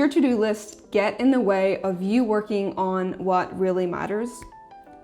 your to-do list get in the way of you working on what really matters?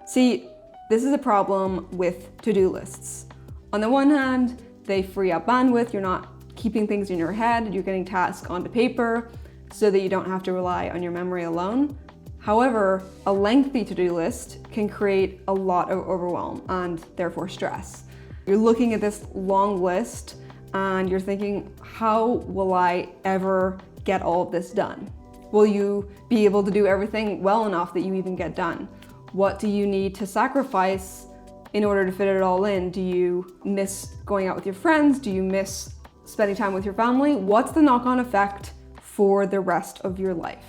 See, this is a problem with to-do lists. On the one hand, they free up bandwidth. You're not keeping things in your head. You're getting tasks onto paper so that you don't have to rely on your memory alone. However, a lengthy to-do list can create a lot of overwhelm and therefore stress. You're looking at this long list and you're thinking, how will I ever get all of this done? Will you be able to do everything well enough that you even get done? What do you need to sacrifice in order to fit it all in? Do you miss going out with your friends? Do you miss spending time with your family? What's the knock-on effect for the rest of your life?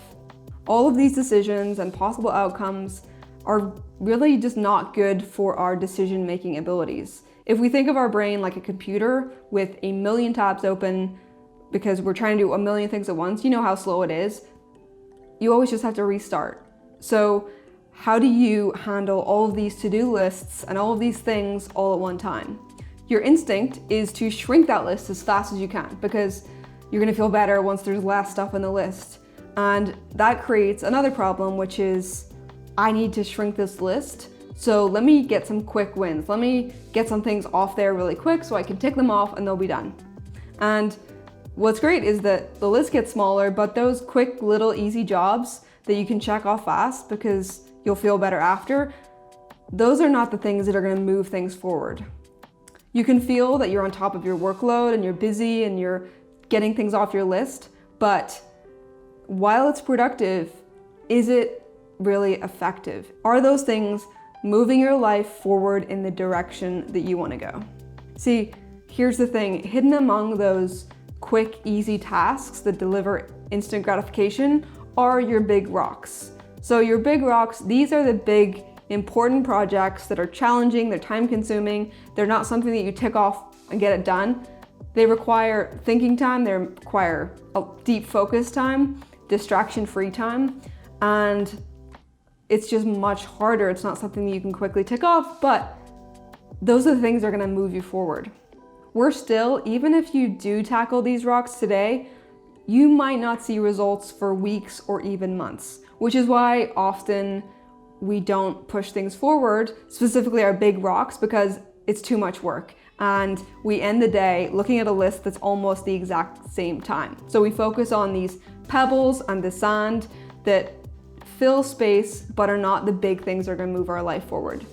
All of these decisions and possible outcomes are really just not good for our decision-making abilities. If we think of our brain like a computer with a million tabs open because we're trying to do a million things at once, you know how slow it is. You always just have to restart. So how do you handle all of these to-do lists and all of these things all at one time? Your instinct is to shrink that list as fast as you can because you're gonna feel better once there's less stuff on the list. And that creates another problem, which is, I need to shrink this list, so let me get some quick wins. Let me get some things off there really quick so I can tick them off and they'll be done. And what's great is that the list gets smaller, but those quick little easy jobs that you can check off fast because you'll feel better after, those are not the things that are gonna move things forward. You can feel that you're on top of your workload and you're busy and you're getting things off your list, but while it's productive, is it really effective? Are those things moving your life forward in the direction that you want to go? See, here's the thing, hidden among those quick, easy tasks that deliver instant gratification are your big rocks. So your big rocks, these are the big, important projects that are challenging, they're time consuming, they're not something that you tick off and get it done. They require thinking time, they require a deep focus time, distraction-free time, and it's just much harder. It's not something that you can quickly tick off, but those are the things that are gonna move you forward. Worse still, even if you do tackle these rocks today, you might not see results for weeks or even months, which is why often we don't push things forward, specifically our big rocks, because it's too much work. And we end the day looking at a list that's almost the exact same time. So we focus on these pebbles and the sand that fill space, but are not the big things that are gonna move our life forward.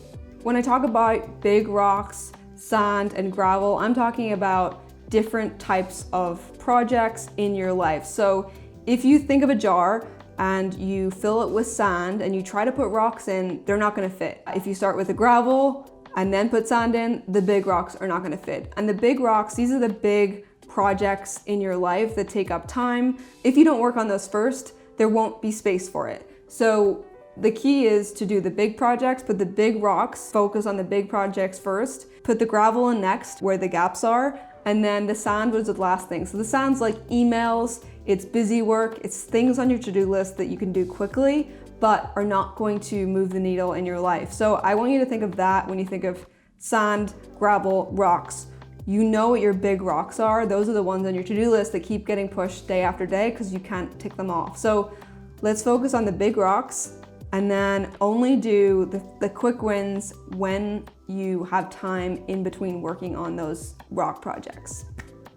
When I talk about big rocks, sand, and gravel, I'm talking about different types of projects in your life. So if you think of a jar and you fill it with sand and you try to put rocks in, they're not gonna fit. If you start with the gravel and then put sand in, the big rocks are not gonna fit. And the big rocks, these are the big projects in your life that take up time. If you don't work on those first, there won't be space for it. So the key is to do the big projects, put the big rocks, focus on the big projects first, put the gravel in next where the gaps are, and then the sand was the last thing. So the sand's like emails, it's busy work, it's things on your to-do list that you can do quickly, but are not going to move the needle in your life. So I want you to think of that when you think of sand, gravel, rocks. You know what your big rocks are. Those are the ones on your to-do list that keep getting pushed day after day because you can't tick them off. So let's focus on the big rocks and then only do the quick wins when you have time in between working on those rock projects.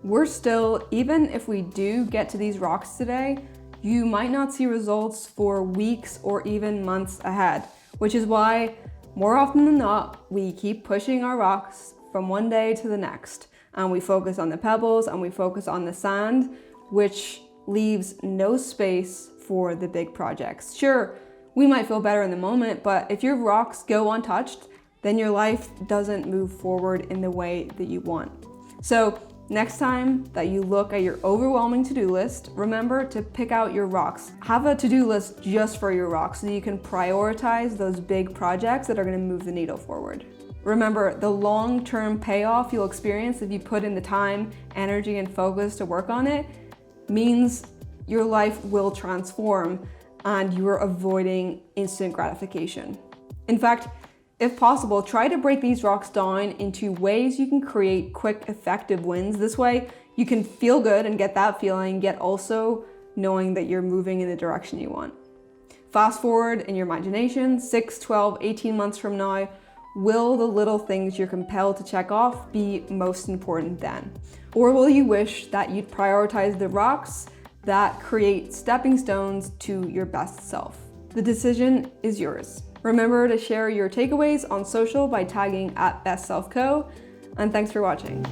Worse still, even if we do get to these rocks today, you might not see results for weeks or even months ahead, which is why more often than not, we keep pushing our rocks from one day to the next, and we focus on the pebbles and we focus on the sand, which leaves no space for the big projects. Sure, we might feel better in the moment, but if your rocks go untouched, then your life doesn't move forward in the way that you want. So next time that you look at your overwhelming to-do list, remember to pick out your rocks. Have a to-do list just for your rocks so that you can prioritize those big projects that are gonna move the needle forward. Remember, the long-term payoff you'll experience if you put in the time, energy, and focus to work on it means your life will transform and you are avoiding instant gratification. In fact, if possible, try to break these rocks down into ways you can create quick, effective wins. This way, you can feel good and get that feeling, yet also knowing that you're moving in the direction you want. Fast forward in your imagination, 6, 12, 18 months from now, will the little things you're compelled to check off be most important then? Or will you wish that you'd prioritize the rocks that create stepping stones to your best self? The decision is yours. Remember to share your takeaways on social by tagging @BestSelfCo, and thanks for watching.